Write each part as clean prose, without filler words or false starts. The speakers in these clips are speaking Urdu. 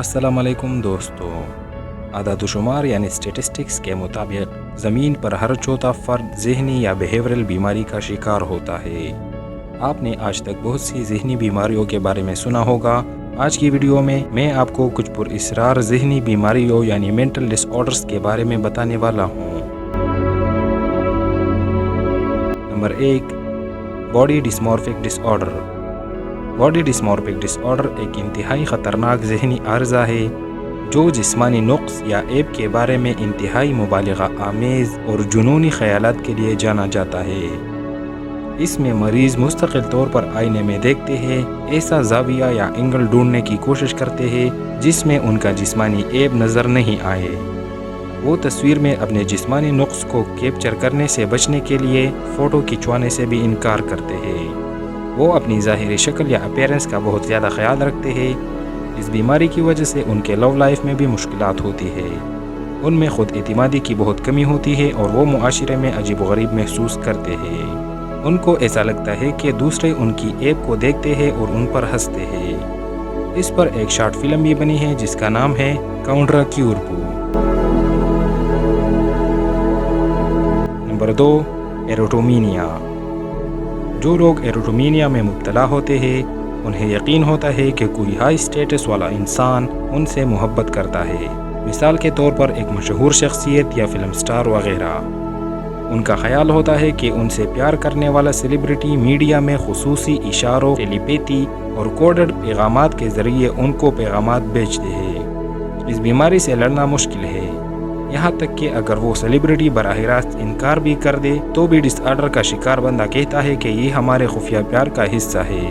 السلام علیکم دوستو، اعداد و شمار یعنی اسٹیٹسٹکس کے مطابق زمین پر ہر چوتھا فرد ذہنی یا بیہیورل بیماری کا شکار ہوتا ہے۔ آپ نے آج تک بہت سی ذہنی بیماریوں کے بارے میں سنا ہوگا۔ آج کی ویڈیو میں آپ کو کچھ پر اسرار ذہنی بیماریوں یعنی مینٹل ڈس آرڈرز کے بارے میں بتانے والا ہوں۔ نمبر 1، باڈی ڈسمورفک ڈس آرڈر۔ باڈی ڈسمورفک ڈس آرڈر ایک انتہائی خطرناک ذہنی عارضہ ہے جو جسمانی نقص یا عیب کے بارے میں انتہائی مبالغہ آمیز اور جنونی خیالات کے لیے جانا جاتا ہے۔ اس میں مریض مستقل طور پر آئینے میں دیکھتے ہیں، ایسا زاویہ یا اینگل ڈھونڈنے کی کوشش کرتے ہیں جس میں ان کا جسمانی عیب نظر نہیں آئے۔ وہ تصویر میں اپنے جسمانی نقص کو کیپچر کرنے سے بچنے کے لیے فوٹو کھنچوانے سے بھی انکار کرتے ہیں۔ وہ اپنی ظاہری شکل یا اپیرنس کا بہت زیادہ خیال رکھتے ہیں۔ اس بیماری کی وجہ سے ان کے لو لائف میں بھی مشکلات ہوتی ہے۔ ان میں خود اعتمادی کی بہت کمی ہوتی ہے اور وہ معاشرے میں عجیب و غریب محسوس کرتے ہیں۔ ان کو ایسا لگتا ہے کہ دوسرے ان کی عیب کو دیکھتے ہیں اور ان پر ہنستے ہیں۔ اس پر ایک شارٹ فلم بھی بنی ہے جس کا نام ہے کاؤنڈرا کیورپو۔ نمبر 2، ایروٹومینیا۔ جو لوگ ایروٹومینیا میں مبتلا ہوتے ہیں انہیں یقین ہوتا ہے کہ کوئی ہائی سٹیٹس والا انسان ان سے محبت کرتا ہے، مثال کے طور پر ایک مشہور شخصیت یا فلم سٹار وغیرہ۔ ان کا خیال ہوتا ہے کہ ان سے پیار کرنے والا سیلیبریٹی میڈیا میں خصوصی اشاروں، ٹیلیپیتھی اور کوڈڈ پیغامات کے ذریعے ان کو پیغامات بھیجتے ہیں۔ اس بیماری سے لڑنا مشکل ہے، یہاں تک کہ اگر وہ سیلیبریٹی براہ راست انکار بھی کر دے تو بھی ڈس آرڈر کا شکار بندہ کہتا ہے کہ یہ ہمارے خفیہ پیار کا حصہ ہے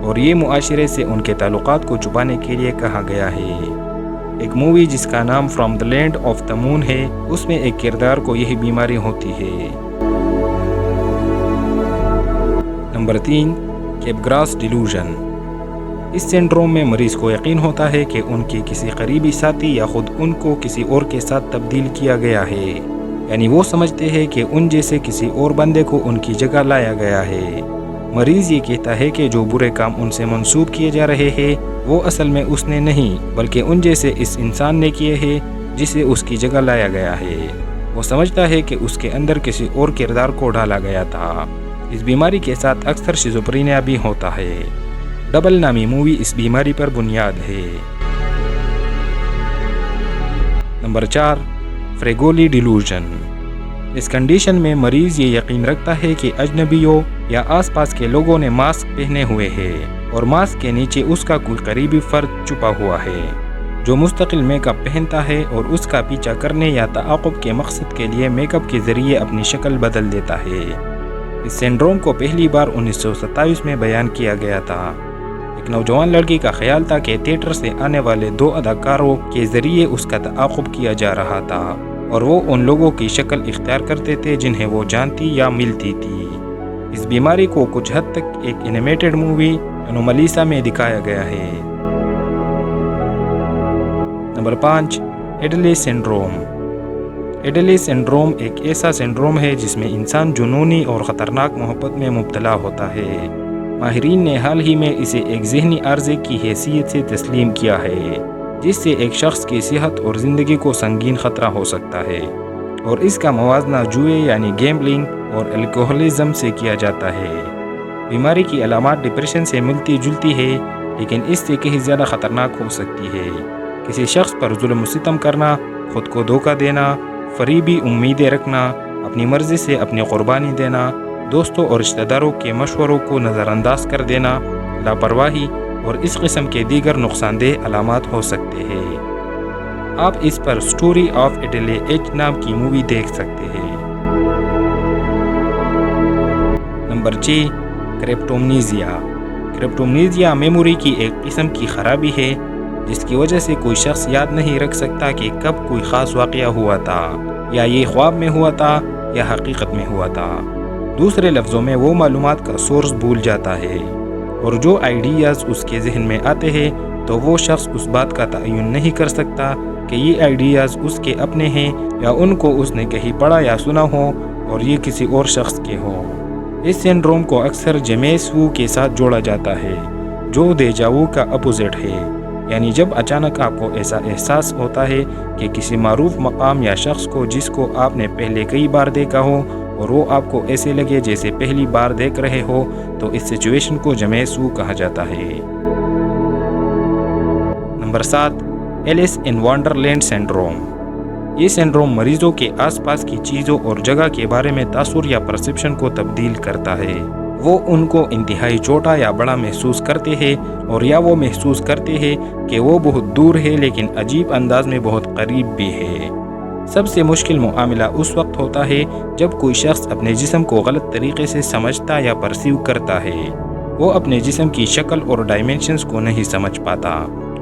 اور یہ معاشرے سے ان کے تعلقات کو چھپانے کے لیے کہا گیا ہے۔ ایک مووی جس کا نام from the land of the moon ہے، اس میں ایک کردار کو یہی بیماری ہوتی ہے۔ Number 3، Capgras delusion. اس سنڈروم میں مریض کو یقین ہوتا ہے کہ ان کے کسی قریبی ساتھی یا خود ان کو کسی اور کے ساتھ تبدیل کیا گیا ہے، یعنی وہ سمجھتے ہیں کہ ان جیسے کسی اور بندے کو ان کی جگہ لایا گیا ہے۔ مریض یہ کہتا ہے کہ جو برے کام ان سے منسوب کیے جا رہے ہیں وہ اصل میں اس نے نہیں بلکہ ان جیسے اس انسان نے کیے ہیں جسے اس کی جگہ لایا گیا ہے۔ وہ سمجھتا ہے کہ اس کے اندر کسی اور کردار کو ڈالا گیا تھا۔ اس بیماری کے ساتھ اکثر شیزوفرینیا بھی ہوتا ہے۔ ڈبل نامی مووی اس بیماری پر بنیاد ہے۔ Number 4، Fregoli delusion. اس کنڈیشن میں مریض یہ یقین رکھتا ہے کہ اجنبیوں یا آس پاس کے لوگوں نے ماسک پہنے ہوئے ہیں اور ماسک کے نیچے اس کا کوئی قریبی فرد چھپا ہوا ہے جو مستقل میک اپ پہنتا ہے اور اس کا پیچھا کرنے یا تعاقب کے مقصد کے لیے میک اپ کے ذریعے اپنی شکل بدل دیتا ہے۔ اس سنڈروم کو پہلی بار 1927 میں بیان کیا گیا تھا۔ ایک نوجوان لڑکی کا خیال تھا کہ تھیٹر سے آنے والے 2 اداکاروں کے ذریعے اس کا تعاقب کیا جا رہا تھا اور وہ ان لوگوں کی شکل اختیار کرتے تھے جنہیں وہ جانتی یا ملتی تھی۔ اس بیماری کو کچھ حد تک ایک اینیمیٹڈ مووی انومالیسا میں دکھایا گیا ہے۔ Number 5، Adele syndrome. Adele syndrome ایک ایسا سنڈروم ہے جس میں انسان جنونی اور خطرناک محبت میں مبتلا ہوتا ہے۔ ماہرین نے حال ہی میں اسے ایک ذہنی عارضے کی حیثیت سے تسلیم کیا ہے جس سے ایک شخص کی صحت اور زندگی کو سنگین خطرہ ہو سکتا ہے، اور اس کا موازنہ جوئے یعنی گیمبلنگ اور الکوہلزم سے کیا جاتا ہے۔ بیماری کی علامات ڈپریشن سے ملتی جلتی ہے لیکن اس سے کہیں زیادہ خطرناک ہو سکتی ہے۔ کسی شخص پر ظلم و ستم کرنا، خود کو دھوکہ دینا، فریبی امیدیں رکھنا، اپنی مرضی سے اپنی قربانی دینا، دوستوں اور رشتہ داروں کے مشوروں کو نظر انداز کر دینا، لاپرواہی اور اس قسم کے دیگر نقصان دہ علامات ہو سکتے ہیں۔ آپ اس پر سٹوری آف ایڈلی ایچ نام کی مووی دیکھ سکتے ہیں۔ نمبر 6، کریپٹومنیزیا۔ کریپٹومنیزیا میموری کی ایک قسم کی خرابی ہے جس کی وجہ سے کوئی شخص یاد نہیں رکھ سکتا کہ کب کوئی خاص واقعہ ہوا تھا، یا یہ خواب میں ہوا تھا یا حقیقت میں ہوا تھا۔ دوسرے لفظوں میں وہ معلومات کا سورس بھول جاتا ہے، اور جو آئیڈیاز اس کے ذہن میں آتے ہیں تو وہ شخص اس بات کا تعین نہیں کر سکتا کہ یہ آئیڈیاز اس کے اپنے ہیں یا ان کو اس نے کہیں پڑھا یا سنا ہو اور یہ کسی اور شخص کے ہوں۔ اس سنڈروم کو اکثر جیمیس وو کے ساتھ جوڑا جاتا ہے جو دیجاوو کا اپوزٹ ہے۔ یعنی جب اچانک آپ کو ایسا احساس ہوتا ہے کہ کسی معروف مقام یا شخص کو جس کو آپ نے پہلے کئی بار دیکھا ہو اور وہ آپ کو ایسے لگے جیسے پہلی بار دیکھ رہے ہو، تو اس سچویشن کو جمع سو کہا جاتا ہے۔ Number 7، Alice in Wonderland syndrome. یہ سنڈروم مریضوں کے آس پاس کی چیزوں اور جگہ کے بارے میں تاثر یا پرسپشن کو تبدیل کرتا ہے۔ وہ ان کو انتہائی چھوٹا یا بڑا محسوس کرتے ہیں، اور یا وہ محسوس کرتے ہیں کہ وہ بہت دور ہے لیکن عجیب انداز میں بہت قریب بھی ہے۔ سب سے مشکل معاملہ اس وقت ہوتا ہے جب کوئی شخص اپنے جسم کو غلط طریقے سے سمجھتا یا پرسیو کرتا ہے۔ وہ اپنے جسم کی شکل اور ڈائمینشنز کو نہیں سمجھ پاتا،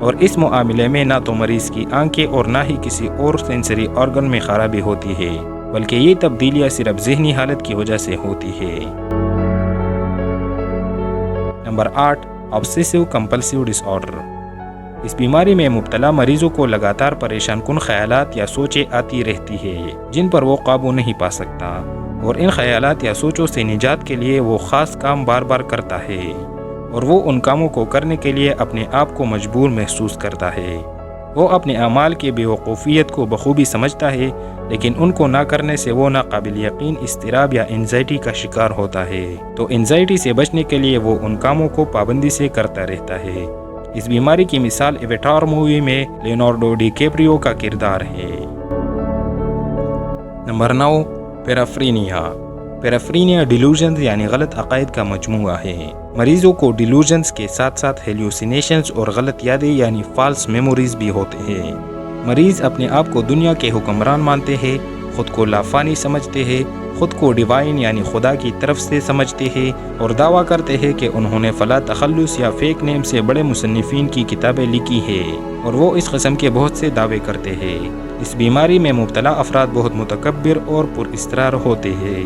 اور اس معاملے میں نہ تو مریض کی آنکھیں اور نہ ہی کسی اور سینسری آرگن میں خرابی ہوتی ہے، بلکہ یہ تبدیلیاں صرف ذہنی حالت کی وجہ سے ہوتی ہے۔ نمبر 8، آبسیسو کمپلسیو ڈس آرڈر۔ اس بیماری میں مبتلا مریضوں کو لگاتار پریشان کن خیالات یا سوچیں آتی رہتی ہے جن پر وہ قابو نہیں پا سکتا، اور ان خیالات یا سوچوں سے نجات کے لیے وہ خاص کام بار بار کرتا ہے، اور وہ ان کاموں کو کرنے کے لیے اپنے آپ کو مجبور محسوس کرتا ہے۔ وہ اپنے اعمال کی بیوقوفیت کو بخوبی سمجھتا ہے، لیکن ان کو نہ کرنے سے وہ ناقابل یقین اضطراب یا انزائٹی کا شکار ہوتا ہے۔ تو انزائٹی سے بچنے کے لیے وہ ان کاموں کو پابندی سے کرتا رہتا ہے۔ اس بیماری کی مثال ایواتار مووی میں لیونارڈو ڈی کیپریو کا کردار ہے۔ نمبر 9، پیرافرینیا۔ پیرافرینیا ڈیلوژنز یعنی غلط عقائد کا مجموعہ ہے۔ مریضوں کو ڈیلوژنز کے ساتھ ساتھ ہیلوسینیشنز اور غلط یادیں یعنی فالس میموریز بھی ہوتے ہیں۔ مریض اپنے آپ کو دنیا کے حکمران مانتے ہیں، خود کو لافانی سمجھتے ہیں، خود کو ڈیوائن یعنی خدا کی طرف سے سمجھتے ہیں، اور دعویٰ کرتے ہیں کہ انہوں نے فلاں تخلص یا فیک نیم سے بڑے مصنفین کی کتابیں لکھی ہیں، اور وہ اس قسم کے بہت سے دعوے کرتے ہیں۔ اس بیماری میں مبتلا افراد بہت متکبر اور پر اسرار ہوتے ہیں۔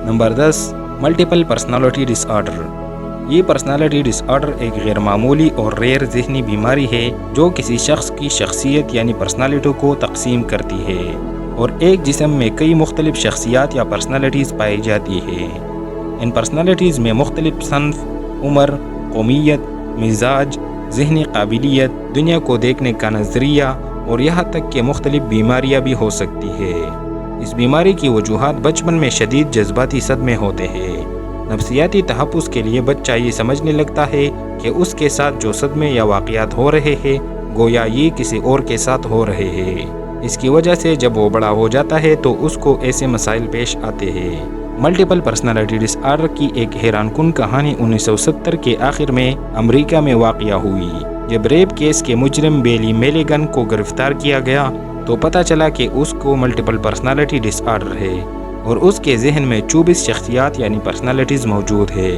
نمبر 10، ملٹیپل پرسنالٹی ڈس آرڈر۔ یہ پرسنالٹی ڈس آرڈر ایک غیر معمولی اور ریئر ذہنی بیماری ہے جو کسی شخص کی شخصیت یعنی پرسنالٹی کو تقسیم کرتی ہے، اور ایک جسم میں کئی مختلف شخصیات یا پرسنالٹیز پائی جاتی ہے۔ ان پرسنالٹیز میں مختلف صنف، عمر، قومیت، مزاج، ذہنی قابلیت، دنیا کو دیکھنے کا نظریہ، اور یہاں تک کہ مختلف بیماریاں بھی ہو سکتی ہے۔ اس بیماری کی وجوہات بچپن میں شدید جذباتی صدمے ہوتے ہیں۔ نفسیاتی تحفظ کے لیے بچہ یہ سمجھنے لگتا ہے کہ اس کے ساتھ جو صدمے یا واقعات ہو رہے ہیں گویا یہ کسی اور کے ساتھ ہو رہے ہیں۔ اس کی وجہ سے جب وہ بڑا ہو جاتا ہے تو اس کو ایسے مسائل پیش آتے ہیں۔ ملٹیپل پرسنالٹی ڈس آرڈر کی ایک حیران کن کہانی 1970 کے آخر میں امریکہ میں واقع ہوئی، جب ریپ کیس کے مجرم بیلی میلیگن کو گرفتار کیا گیا تو پتہ چلا کہ اس کو ملٹیپل پرسنالٹی ڈس آرڈر ہے، اور اس کے ذہن میں 24 شخصیات یعنی پرسنالٹیز موجود ہے۔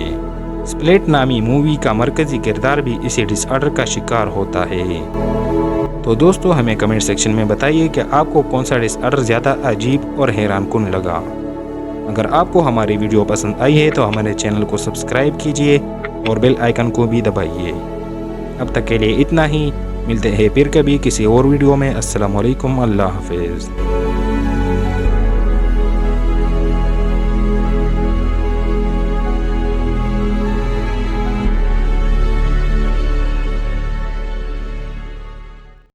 سپلٹ نامی مووی کا مرکزی کردار بھی اسی ڈس آرڈر کا شکار ہوتا ہے۔ تو دوستو ہمیں کمنٹ سیکشن میں بتائیے کہ آپ کو کون سا ڈس آرڈر زیادہ عجیب اور حیران کن لگا۔ اگر آپ کو ہماری ویڈیو پسند آئی ہے تو ہمارے چینل کو سبسکرائب کیجئے اور بیل آئیکن کو بھی دبائیے۔ اب تک کے لیے اتنا ہی، ملتے ہیں پھر کبھی کسی اور ویڈیو میں۔ السلام علیکم، اللہ حافظ۔